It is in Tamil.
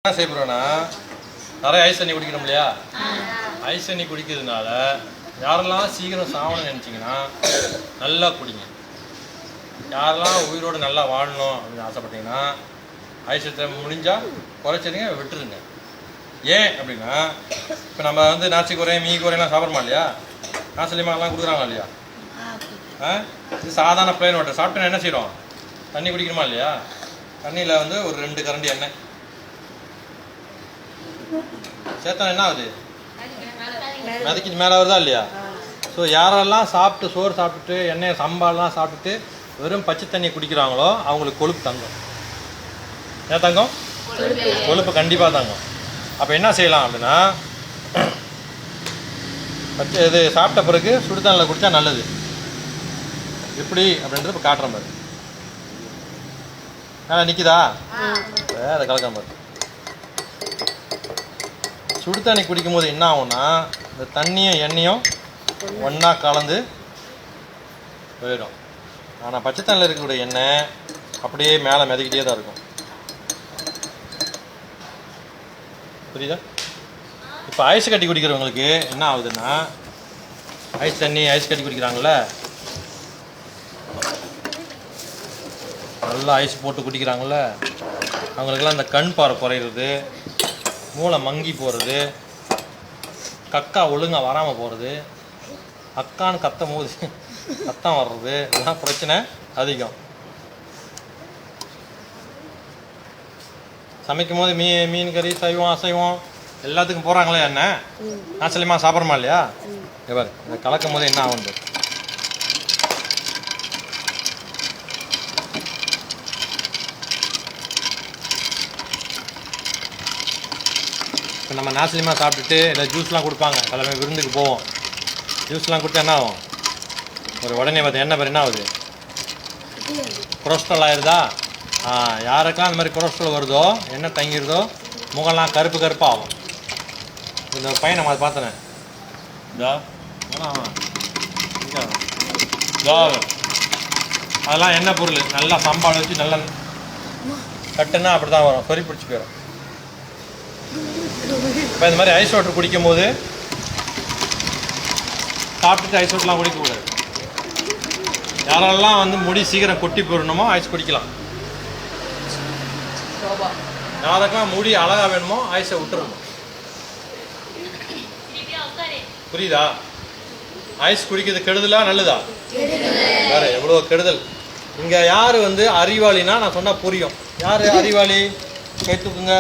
என்ன செய்ய போறோம்னா நிறைய ஐஸ் தண்ணி குடிக்கணும் இல்லையா? ஐஸ் தண்ணி குடிக்கிறதுனால யாரெல்லாம் சீக்கிரம் சாவணும்னு நினச்சிங்கன்னா நல்லா குடிங்க. யாரெல்லாம் உயிரோடு நல்லா வாழணும் அப்படின்னு ஆசைப்பட்டீங்கன்னா ஐஸத்தை முடிஞ்சால் குறைச்சிடுங்க, விட்டுருங்க. ஏன் அப்படின்னா இப்போ நம்ம வந்து நாச்சி குறை மீ குறையெல்லாம் சாப்பிட்றோமா இல்லையா? நாசிலிமாலாம் கொடுக்குறாங்க இல்லையா? இது சாதாரண பிளேன் வாட்டர் சாப்பிட்டோன்னா என்ன செய்கிறோம்? தண்ணி குடிக்கணுமா இல்லையா? தண்ணியில் வந்து ஒரு 2 கரண்டி எண்ணெய் சேர்த்தா என்ன ஆகுது? மிதக்கிட்டு மேலே வருதா இல்லையா? ஸோ யாரெல்லாம் சாப்பிட்டு சோறு சாப்பிட்டுட்டு எண்ணெயை சம்பாலாம் சாப்பிட்டுட்டு வெறும் பச்சை தண்ணி குடிக்கிறாங்களோ அவங்களுக்கு கொழுப்பு தங்கும். ஏன் தங்கும்? கொழுப்பு கண்டிப்பாக தங்கும். அப்போ என்ன செய்யலாம் அப்படின்னா இது சாப்பிட்ட பிறகு சுடுதண்ணில் குடித்தா நல்லது. எப்படி அப்படின்றது இப்போ காட்டுற மாதிரி நிற்கிதா? வேற கலக்கிற மாதிரி சுடு தண்ணி குடிக்கும் போது என்ன ஆகும்னா இந்த தண்ணியும் எண்ணெயும் ஒன்றா கலந்து போயிடும். ஆனால் பச்சை தண்ணியில் இருக்கக்கூடிய எண்ணெய் அப்படியே மேலே மிதக்கிட்டே தான் இருக்கும். புரியுதா? இப்போ ஐஸ் கட்டி குடிக்கிறவங்களுக்கு என்ன ஆகுதுன்னா ஐஸ் தண்ணி ஐஸ் கட்டி குடிக்கிறாங்கல்ல, நல்லா ஐஸ் போட்டு குடிக்கிறாங்கல்ல, அவங்களுக்கெல்லாம் இந்த கண் பார்வை குறையிறது, மூளை மங்கி போகிறது, கக்கா ஒழுங்காக வராமல் போகிறது, அக்கான்னு கத்தும் போது சத்தம் வர்றது, இதெல்லாம் பிரச்சனை அதிகம். சமைக்கும் போது மீன் கறி சைவம் அசைவம் எல்லாத்துக்கும் போகிறாங்களே என்ன நாச்சலியமாக சாப்பிட்றோமா இல்லையா? இவர் இதை கலக்கும் போது என்ன ஆகுது? இப்போ நம்ம நாசிலியமாக சாப்பிட்டுட்டு இல்லை ஜூஸ்லாம் கொடுப்பாங்க, கிளம்பி விருந்துக்கு போவோம். ஜூஸ்லாம் கொடுத்தா என்ன ஆகும்? ஒரு உடனே பார்த்து என்ன பேர் என்ன ஆகுது? கொலஸ்ட்ரால் ஆயிடுதா? யாருக்கெல்லாம் அந்த மாதிரி கொலஸ்ட்ரால் வருதோ என்ன தங்கிடுதோ முகம்லாம் கருப்பு கருப்பாக ஆகும். இந்த பையனை மாதிரி பார்த்தனேன் அதெல்லாம் என்ன பொருள் நல்லா சம்பாடு வச்சு நல்லா கட்டுன்னா அப்படி தான் வரும், சொறி பிடிச்சி போயிடும். இப்போ இந்த மாதிரி ஐஸ் வாட்டர் குடிக்கும் போது சாப்பிட்டுட்டு ஐஸ் வாட்டர்லாம் குடிக்கக்கூடாது. யாரெல்லாம் வந்து முடி சீக்கிரம் கொட்டி போடணுமோ ஐஸ் குடிக்கலாம். யாருக்கெல்லாம் முடி அழகாக வேணுமோ ஐஸை விட்டுறணும். புரியுதா? ஐஸ் குடிக்கிறது கெடுதலா நல்லதா? வேற எவ்வளோ கெடுதல். இங்கே யார் வந்து அறிவாளினா நான் சொன்னால் புரியும். யார் அறிவாளி? கை தூக்குங்க.